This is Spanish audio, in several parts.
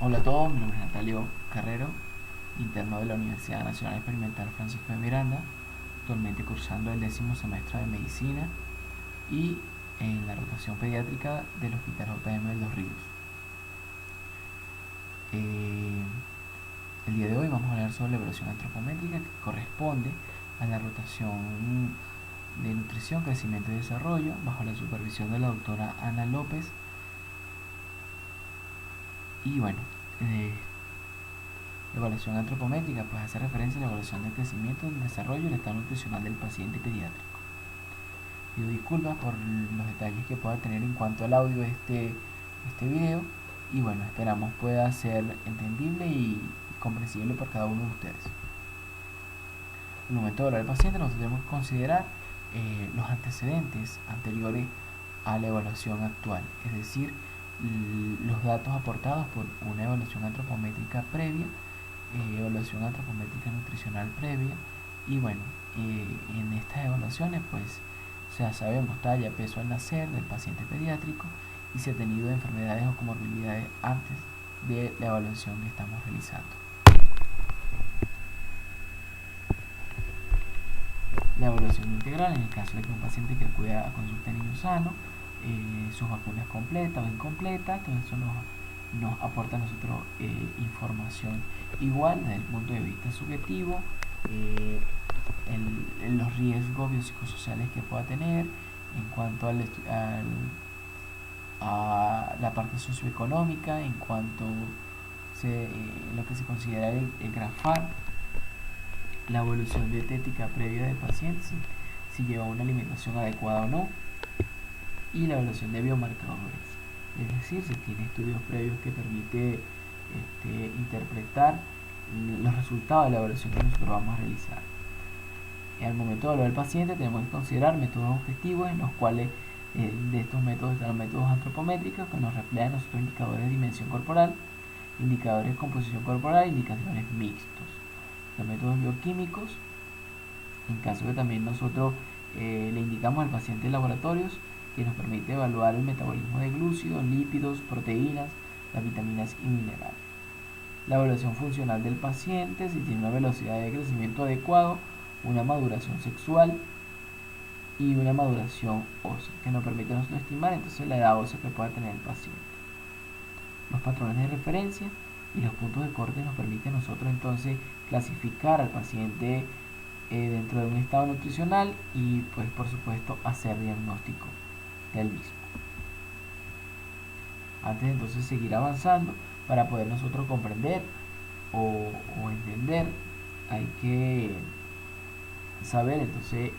Hola a todos, mi nombre es Natalio Carrero, interno de la Universidad Nacional Experimental Francisco de Miranda, actualmente cursando el 10º semestre de Medicina y en la rotación pediátrica del Hospital JM de Los Ríos. El día de hoy vamos a hablar sobre la evaluación antropométrica que corresponde a la rotación de nutrición, crecimiento y desarrollo bajo la supervisión de la doctora Ana López. Y bueno, la evaluación antropométrica pues hace referencia a la evaluación del crecimiento, del desarrollo y el estado nutricional del paciente pediátrico. Pido disculpas por los detalles que pueda tener en cuanto al audio de este video y bueno, esperamos pueda ser entendible y comprensible por cada uno de ustedes. En el momento de evaluar al paciente nosotros tenemos que considerar los antecedentes anteriores a la evaluación actual, es decir, los datos aportados por una evaluación antropométrica previa, evaluación antropométrica nutricional previa y bueno, en estas evaluaciones pues ya sabemos talla, peso al nacer del paciente pediátrico y si ha tenido enfermedades o comorbilidades antes de la evaluación que estamos realizando. La evaluación integral en el caso de que un paciente que acude a consulta de niño sano, sus vacunas completas o incompletas, todo eso nos aporta a nosotros información igual desde el punto de vista subjetivo, los riesgos biopsicosociales que pueda tener en cuanto a la parte socioeconómica, en cuanto lo que se considera el grafar, la evolución dietética previa del paciente, si lleva una alimentación adecuada o no, y la evaluación de biomarcadores, es decir, si tiene estudios previos que permite interpretar los resultados de la evaluación que nosotros vamos a realizar. Al momento de evaluar al paciente tenemos que considerar métodos objetivos en los cuales de estos métodos están los métodos antropométricos que nos reflejan nuestros indicadores de dimensión corporal, indicadores de composición corporal e indicadores mixtos. Los métodos bioquímicos, en caso que también nosotros le indicamos al paciente laboratorios que nos permite evaluar el metabolismo de glúcidos, lípidos, proteínas, las vitaminas y minerales. La evaluación funcional del paciente, si tiene una velocidad de crecimiento adecuado, una maduración sexual y una maduración ósea, que nos permite nosotros estimar entonces la edad ósea que pueda tener el paciente. Los patrones de referencia y los puntos de corte nos permiten nosotros entonces clasificar al paciente dentro de un estado nutricional y pues por supuesto hacer diagnóstico del mismo. Antes de entonces seguir avanzando, para poder nosotros comprender o entender, hay que saber entonces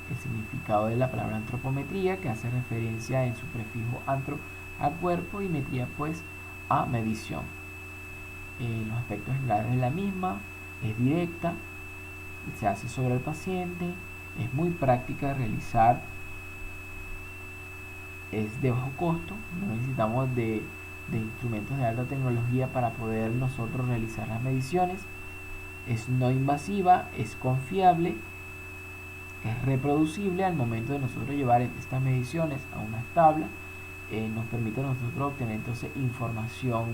el significado de la palabra antropometría, que hace referencia en su prefijo antro a cuerpo y metría pues a medición. Los aspectos generales de la misma es directa, se hace sobre el paciente, es muy práctica de realizar, es de bajo costo, no necesitamos de instrumentos de alta tecnología para poder nosotros realizar las mediciones, es no invasiva, es confiable, es reproducible al momento de nosotros llevar estas mediciones a una tabla, nos permite a nosotros obtener entonces información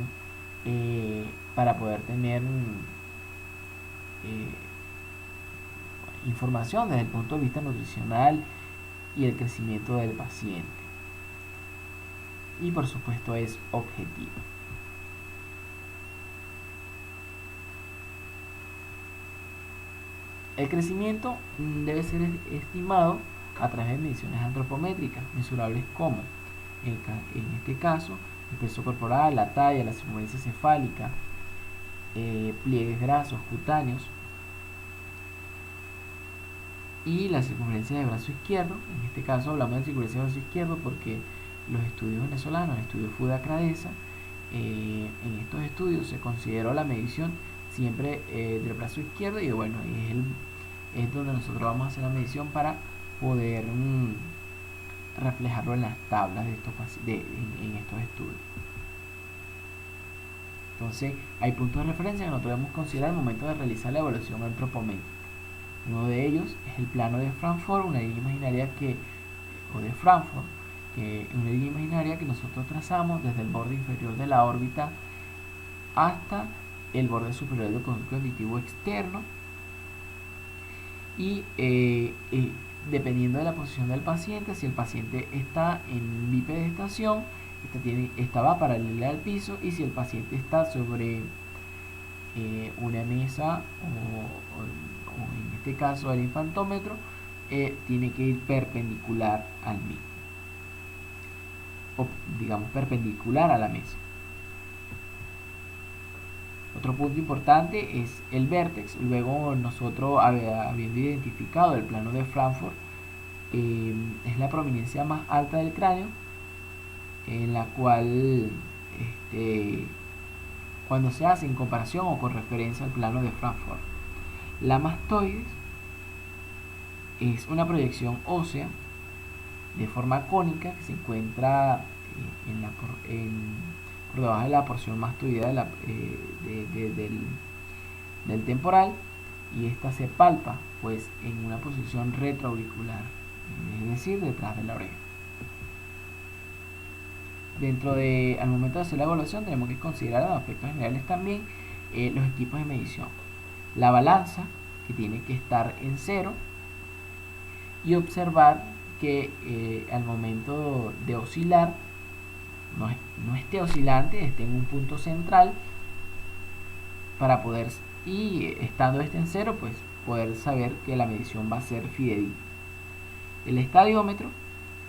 para poder tener información desde el punto de vista nutricional y el crecimiento del paciente. Y por supuesto es objetivo. El crecimiento debe ser estimado a través de mediciones antropométricas, mesurables como, en este caso, el peso corporal, la talla, la circunferencia cefálica, pliegues grasos cutáneos y la circunferencia de brazo izquierdo. En este caso hablamos de circunferencia de brazo izquierdo porque los estudios venezolanos, el estudio FUDA-CRADESA, en estos estudios se consideró la medición siempre del brazo izquierdo y bueno, es donde nosotros vamos a hacer la medición para poder reflejarlo en las tablas en estos estudios. Entonces hay puntos de referencia que nosotros debemos considerar al momento de realizar la evaluación antropométrica. Uno de ellos es el plano de Frankfurt, una línea imaginaria que una línea imaginaria que nosotros trazamos desde el borde inferior de la órbita hasta el borde superior del conducto auditivo externo. Y dependiendo de la posición del paciente, si el paciente está en bipedestación, esta va paralela al piso, y si el paciente está sobre una mesa o en este caso el infantómetro, tiene que ir perpendicular al mismo, o digamos perpendicular a la mesa. Otro punto importante es el vértex. Luego nosotros, habiendo identificado el plano de Frankfurt, es la prominencia más alta del cráneo, en la cual cuando se hace en comparación o con referencia al plano de Frankfurt, la mastoides es una proyección ósea de forma cónica que se encuentra por debajo de la porción mastoidea del temporal, y esta se palpa pues en una posición retroauricular, es decir, detrás de la oreja. Al momento de hacer la evaluación tenemos que considerar los aspectos generales también, los equipos de medición, la balanza, que tiene que estar en cero, y observar que al momento de oscilar no esté oscilante, esté en un punto central, para poder, y estando en cero, pues poder saber que la medición va a ser fidedigna. El estadiómetro,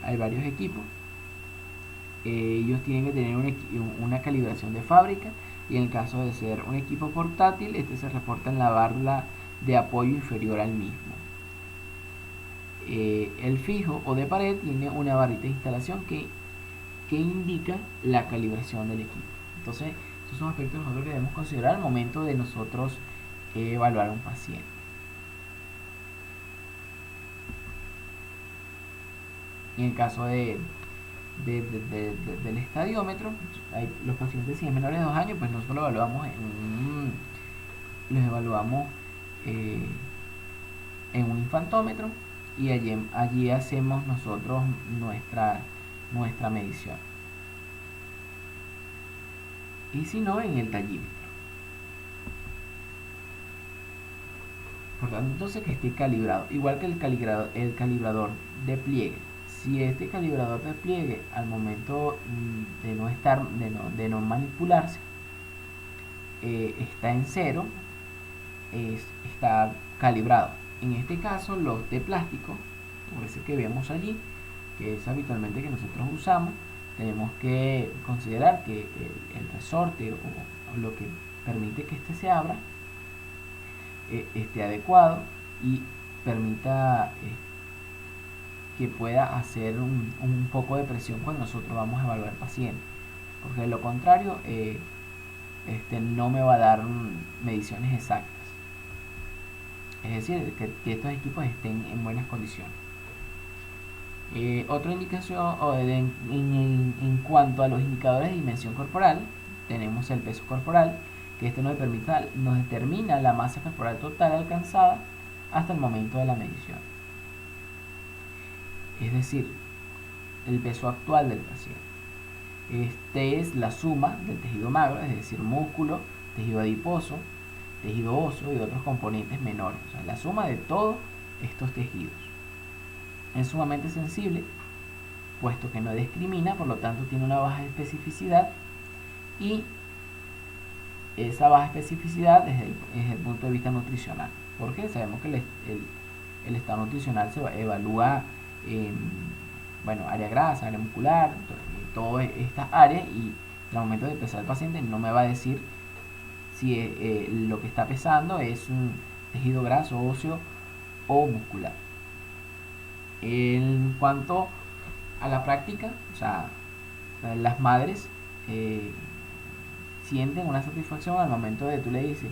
hay varios equipos, ellos tienen que tener una calibración de fábrica, y en el caso de ser un equipo portátil, este se reporta en la barra de apoyo inferior al mismo. El fijo o de pared tiene una barrita de instalación que indica la calibración del equipo. Entonces, estos son aspectos que nosotros debemos considerar al momento de nosotros evaluar a un paciente. En el caso del estadiómetro, los pacientes si es menores de 2 años, pues nosotros los evaluamos en un infantómetro, y allí hacemos nosotros nuestra medición, y si no, en el tallímetro. Por tanto, entonces, que esté calibrado, igual que el calibrador de pliegue. Si este calibrador de pliegue, al momento de no manipularse, está en cero, está calibrado. En este caso, los de plástico, como ese que vemos allí, que es habitualmente que nosotros usamos, tenemos que considerar que el resorte o lo que permite que este se abra esté adecuado y permita que pueda hacer un poco de presión cuando nosotros vamos a evaluar al paciente, porque de lo contrario no me va a dar mediciones exactas. Es decir, que estos equipos estén en buenas condiciones. Otra indicación en cuanto a los indicadores de dimensión corporal, tenemos el peso corporal, que este nos determina la masa corporal total alcanzada hasta el momento de la medición. Es decir, el peso actual del paciente. Este es la suma del tejido magro, es decir, músculo, tejido adiposo, tejido óseo y otros componentes menores. O sea, la suma de todos estos tejidos. Es sumamente sensible, puesto que no discrimina, por lo tanto tiene una baja especificidad, y esa baja especificidad desde el punto de vista nutricional, porque sabemos que el estado nutricional se evalúa área grasa, área muscular, todas estas áreas, y al momento de pesar el paciente no me va a decir si lo que está pesando es un tejido graso, óseo o muscular. En cuanto a la práctica, o sea, las madres sienten una satisfacción al momento de tú le dices,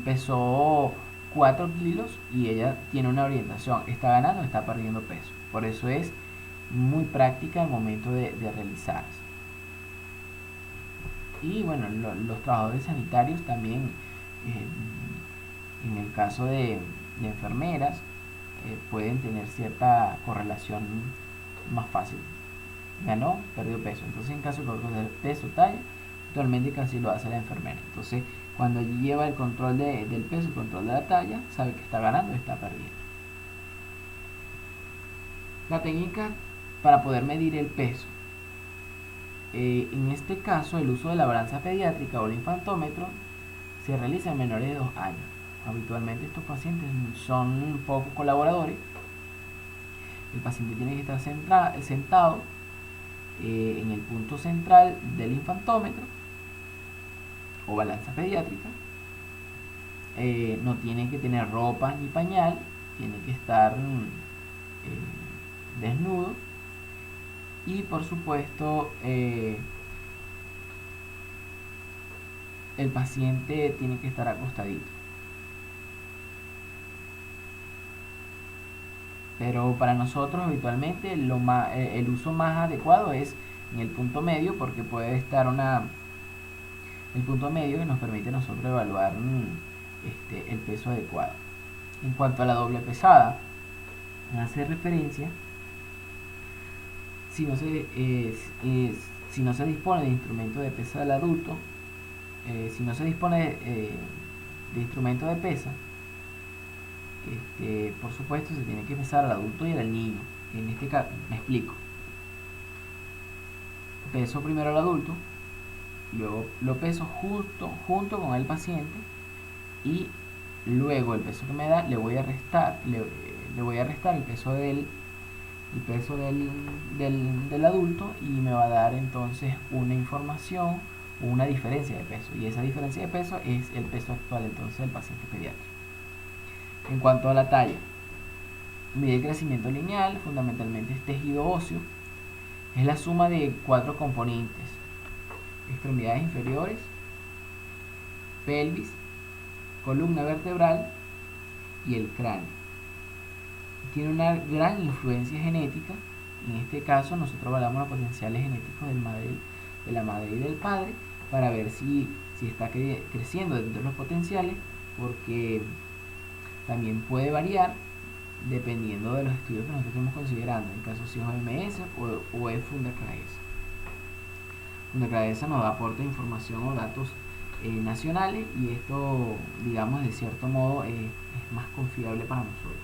pesó 4 kilos, y ella tiene una orientación, está ganando, está perdiendo peso. Por eso es muy práctica al momento de realizarse. Y bueno, los trabajadores sanitarios también, en el caso de enfermeras, pueden tener cierta correlación más fácil. Ganó, perdió peso. Entonces, en caso de peso, talla, actualmente casi lo hace la enfermera. Entonces, cuando allí lleva el control del peso, el control de la talla, sabe que está ganando o está perdiendo. La técnica para poder medir el peso. En este caso, el uso de la balanza pediátrica o el infantómetro se realiza en menores de 2 años. Habitualmente estos pacientes son poco colaboradores. El paciente tiene que estar sentado en el punto central del infantómetro o balanza pediátrica. No tiene que tener ropa ni pañal, tiene que estar desnudo y por supuesto el paciente tiene que estar acostadito. Pero para nosotros habitualmente el uso más adecuado es en el punto medio, porque puede estar el punto medio que nos permite a nosotros evaluar el peso adecuado. En cuanto a la doble pesada, hace referencia si no se dispone de instrumento de pesa del adulto, si no se dispone de instrumento de pesa, por supuesto se tiene que pesar al adulto y al niño. En este caso, me explico. Peso primero al adulto, luego lo peso junto con el paciente y luego el peso que me da le voy a restar el peso del adulto y me va a dar entonces una información o una diferencia de peso, y esa diferencia de peso es el peso actual entonces del paciente pediátrico. En cuanto a la talla, mide el crecimiento lineal, fundamentalmente es tejido óseo, es la suma de 4 componentes: extremidades inferiores, pelvis, columna vertebral y el cráneo. Tiene una gran influencia genética. En este caso nosotros evaluamos los potenciales genéticos de la madre y del padre para ver si está creciendo dentro de los potenciales, porque también puede variar dependiendo de los estudios que nosotros estemos considerando. En caso si es OMS o es Fundacraesa. Fundacraesa nos aporta información o datos nacionales, y esto, digamos, de cierto modo es más confiable para nosotros.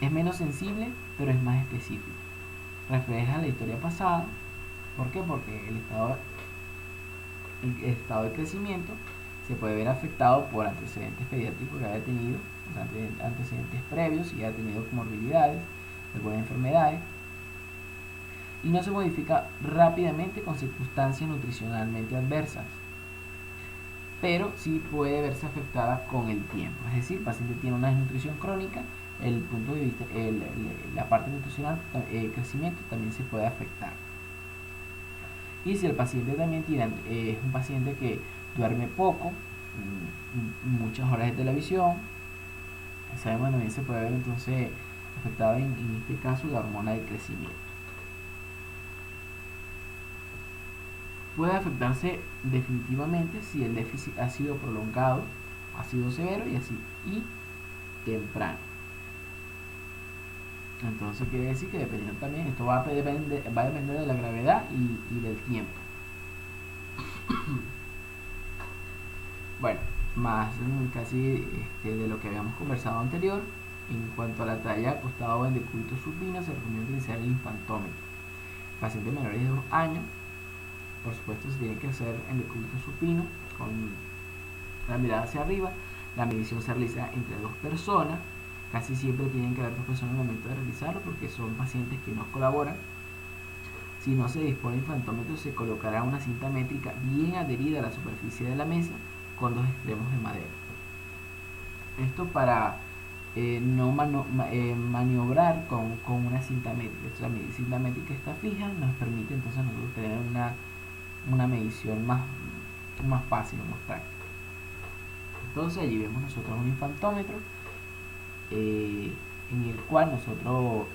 Es menos sensible, pero es más específico. Refleja la historia pasada. ¿Por qué? Porque el estado de crecimiento se puede ver afectado por antecedentes pediátricos que haya tenido, antecedentes previos, y haya tenido comorbilidades, algunas enfermedades, y no se modifica rápidamente con circunstancias nutricionalmente adversas, pero sí puede verse afectada con el tiempo. Es decir, el paciente tiene una desnutrición crónica, el punto de vista, la parte nutricional, el crecimiento también se puede afectar. Y si el paciente también es un paciente que duerme poco, muchas horas de televisión, sabemos también se puede ver entonces afectado en este caso la hormona del crecimiento. Puede afectarse definitivamente si el déficit ha sido prolongado, ha sido severo y temprano. Entonces quiere decir que dependiendo también, esto va a depender de la gravedad y del tiempo. Bueno, más casi de lo que habíamos conversado anterior. En cuanto a la talla acostado o en decúbito supino, se recomienda utilizar el infantómetro. Pacientes menores de 2 años, por supuesto, se tiene que hacer en decúbito supino con la mirada hacia arriba. La medición se realiza entre 2 personas. Casi siempre tienen que haber 2 personas en el momento de realizarlo, porque son pacientes que no colaboran. Si no se dispone de infantómetro, se colocará una cinta métrica bien adherida a la superficie de la mesa con 2 extremos de madera. Esto para no maniobrar con una cinta métrica. La cinta métrica está fija, nos permite entonces nosotros tener una medición más fácil o más práctica. Entonces allí vemos nosotros un infantómetro en el cual nosotros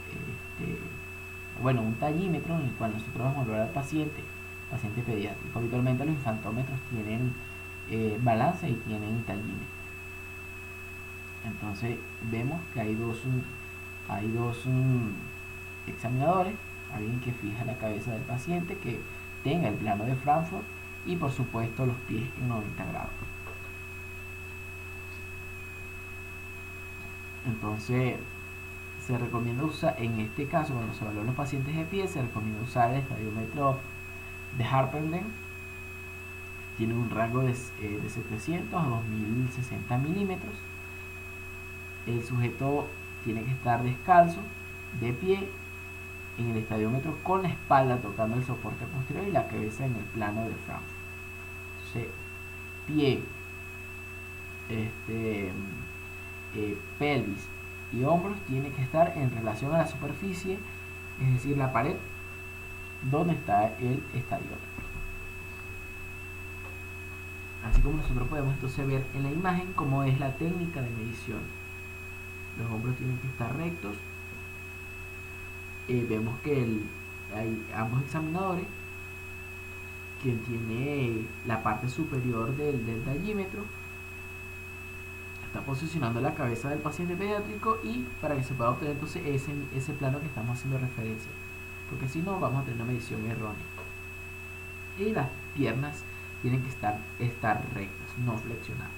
un tallímetro en el cual nosotros vamos a evaluar al paciente pediátrico. Habitualmente los infantómetros tienen balanza y tienen tallímetro. Entonces vemos que hay dos examinadores, alguien que fija la cabeza del paciente, que tenga el plano de Frankfurt y por supuesto los pies en 90 grados. Entonces se recomienda usar, en este caso cuando se evalúan los pacientes de pie, se recomienda usar el estadiómetro de Harpenden. Tiene un rango de 700 a 2060 milímetros. El sujeto tiene que estar descalzo, de pie, en el estadiómetro con la espalda tocando el soporte posterior y la cabeza en el plano de Frankfurt. Entonces, pie, pelvis y hombros tiene que estar en relación a la superficie, es decir, la pared donde está el estadiómetro. Así como nosotros podemos entonces ver en la imagen cómo es la técnica de medición. Los hombros tienen que estar rectos. Vemos que hay ambos examinadores. Quien tiene la parte superior del tallímetro está posicionando la cabeza del paciente pediátrico y para que se pueda obtener entonces ese plano que estamos haciendo referencia, porque si no vamos a tener una medición errónea. Y las piernas tienen que estar rectas, no flexionadas.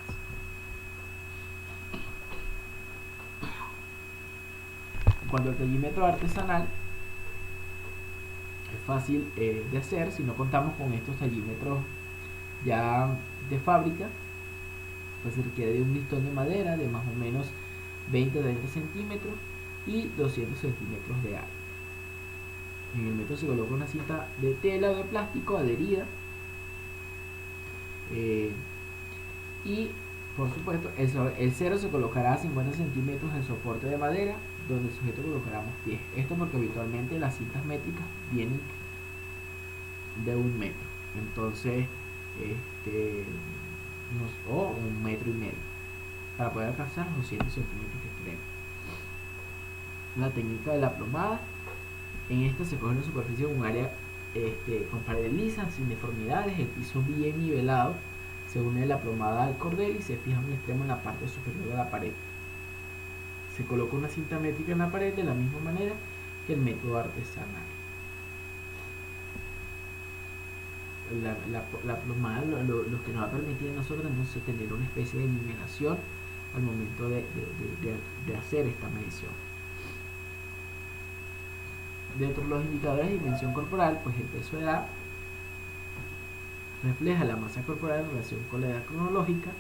En cuanto al tallímetro artesanal, es fácil de hacer si no contamos con estos tallímetros ya de fábrica. Pues se requiere de un listón de madera de más o menos 20-30 centímetros y 200 centímetros de alto. En el método se coloca una cinta de tela o de plástico adherida y por supuesto el cero se colocará a 50 centímetros del soporte de madera donde el sujeto colocará los pies. Esto porque habitualmente las cintas métricas vienen de 1 metro, entonces o 1,5 metros para poder alcanzar los 200 centímetros que queremos. La técnica de la plomada: en esta se coge una superficie con un área con paredes lisas, sin deformidades, el piso bien nivelado, se une la plomada al cordel y se fija un extremo en la parte superior de la pared. Se coloca una cinta métrica en la pared de la misma manera que el método artesanal. La plomada lo que nos va a permitir a nosotros entonces tener una especie de nivelación al momento de hacer esta medición. Dentro de los indicadores de dimensión corporal, pues el peso de edad refleja la masa corporal en relación con la edad cronológica.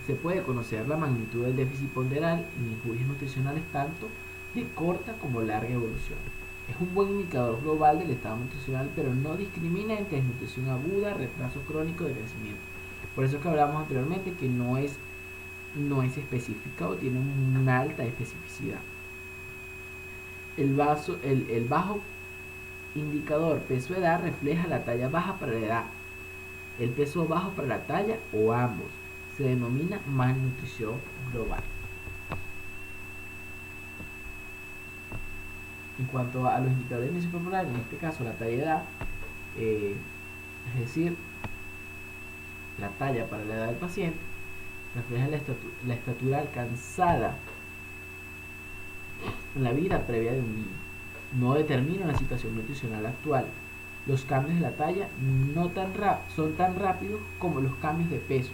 Se puede conocer la magnitud del déficit ponderal en injurias nutricionales tanto de corta como larga evolución. Es un buen indicador global del estado nutricional, pero no discrimina entre desnutrición aguda, retraso crónico de crecimiento. Por eso es que hablamos anteriormente que no es específica o tiene una alta especificidad. El bajo indicador peso-edad refleja la talla baja para la edad, el peso bajo para la talla o ambos. Se denomina malnutrición global. En cuanto a los indicadores de dimensión corporal, en este caso la talla de edad, es decir, la talla para la edad del paciente, refleja la estatura alcanzada en la vida previa de un niño. No determina la situación nutricional actual. Los cambios de la talla son tan rápidos como los cambios de peso.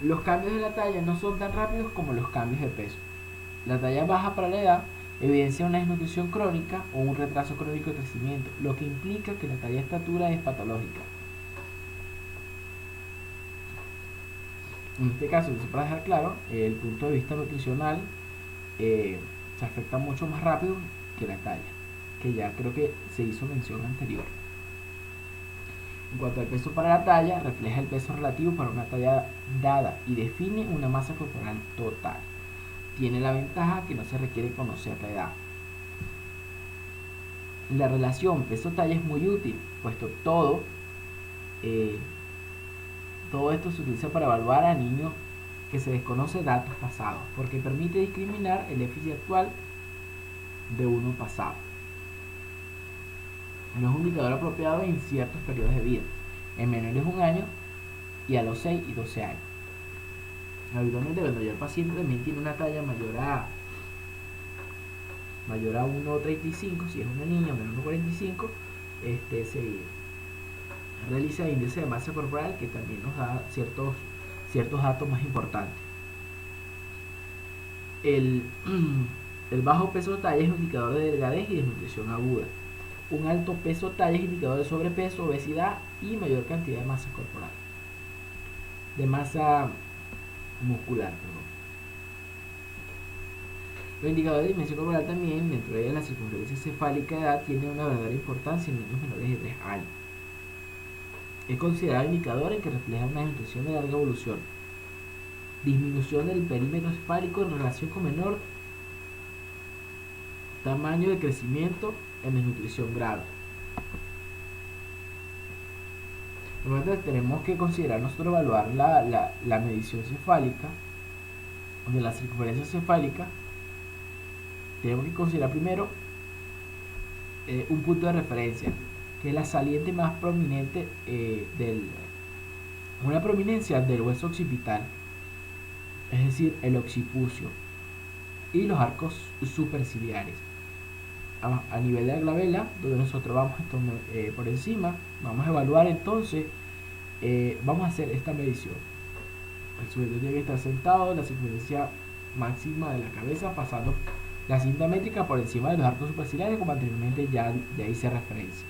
Los cambios de la talla no son tan rápidos como los cambios de peso. La talla baja para la edad evidencia una desnutrición crónica o un retraso crónico de crecimiento, lo que implica que la talla de estatura es patológica. En este caso, para dejar claro, el punto de vista nutricional se afecta mucho más rápido que la talla, que ya creo que se hizo mención anterior. En cuanto al peso para la talla, refleja el peso relativo para una talla dada y define una masa corporal total. Tiene la ventaja que no se requiere conocer la edad. La relación peso-talla es muy útil, puesto todo esto se utiliza para evaluar a niños que se desconoce datos pasados, porque permite discriminar el déficit actual de uno pasado. No es un indicador apropiado en ciertos periodos de vida, en menores de 1 año y a los 6 y 12 años. Habitualmente cuando ya el paciente también tiene una talla mayor mayor a 1,35, si es una niña, menos 1,45, se realiza el índice de masa corporal, que también nos da ciertos datos más importantes. El, el bajo peso talla es un indicador de delgadez y desnutrición aguda. Un alto peso talla es indicador de sobrepeso, obesidad y mayor cantidad de masa corporal, de masa muscular, perdón. Los indicadores de dimensión corporal también, dentro de ellas la circunferencia cefálica de edad, tiene una verdadera importancia en niños menores de 3 años. Es considerado indicador en que refleja una desnutrición de larga evolución, disminución del perímetro cefálico en relación con menor tamaño de crecimiento en desnutrición grave. Entonces tenemos que considerar nosotros evaluar la medición cefálica de la circunferencia cefálica. Tenemos que considerar primero un punto de referencia, que es la saliente más prominente una prominencia del hueso occipital, es decir, el occipucio, y los arcos superciliares. A nivel de la glabela, donde nosotros vamos por encima, vamos a evaluar entonces, vamos a hacer esta medición. El sujeto tiene que estar sentado, la circunferencia máxima de la cabeza pasando la cinta métrica por encima de los arcos superciliares, como anteriormente ya hice referencia.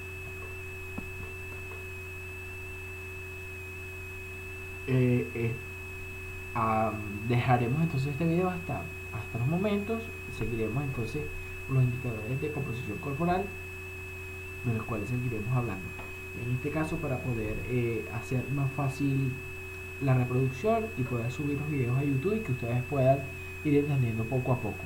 Dejaremos entonces este video hasta los momentos. Seguiremos entonces los indicadores de composición corporal, de los cuales seguiremos hablando. En este caso, para poder hacer más fácil la reproducción y poder subir los videos a YouTube y que ustedes puedan ir entendiendo poco a poco.